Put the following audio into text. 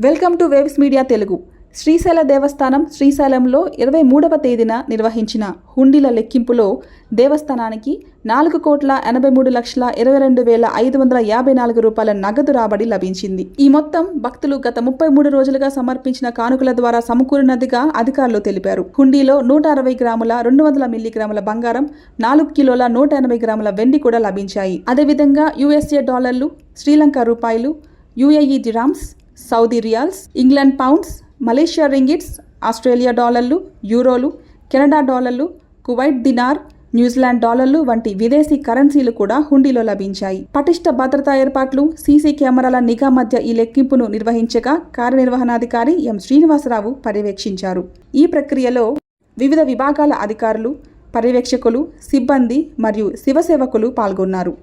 Welcome to waves media Telugu. Srisaila దేవస్థానం శ్రీశైలంలో 23వ తేదీన నిర్వహించిన హుండీల లెక్కింపులో దేవస్థానానికి 4,83,22,554 రూపాయల నగదు రాబడి లభించింది. ఈ మొత్తం భక్తులు గత 33 రోజులుగా సమర్పించిన కానుకల ద్వారా సమకూరినదిగా అధికారులు తెలిపారు. హుండీలో 160 గ్రాముల 200 మిల్లీగ్రాముల బంగారం, 4 కిలోల 180 గ్రాముల వెండి కూడా లభించాయి. అదేవిధంగా USA డాలర్లు, శ్రీలంక రూపాయలు, UAE dirhams, Saudi riyals, England pounds, Malaysia ringgits, Australia డాలర్లు, యూరోలు, కెనడా డాలర్లు, కువైట్ దినార్, న్యూజిలాండ్ డాలర్లు వంటి విదేశీ కరెన్సీలు కూడా హుండీలో లభించాయి. పటిష్ట భద్రతా ఏర్పాట్లు, సీసీ కెమెరాల నిఘా మధ్య ఈ లెక్కింపును నిర్వహించగా కార్యనిర్వహణాధికారి ఎం శ్రీనివాసరావు పర్యవేక్షించారు. ఈ ప్రక్రియలో వివిధ విభాగాల అధికారులు, పర్యవేక్షకులు, సిబ్బంది మరియు శివసేవకులు పాల్గొన్నారు.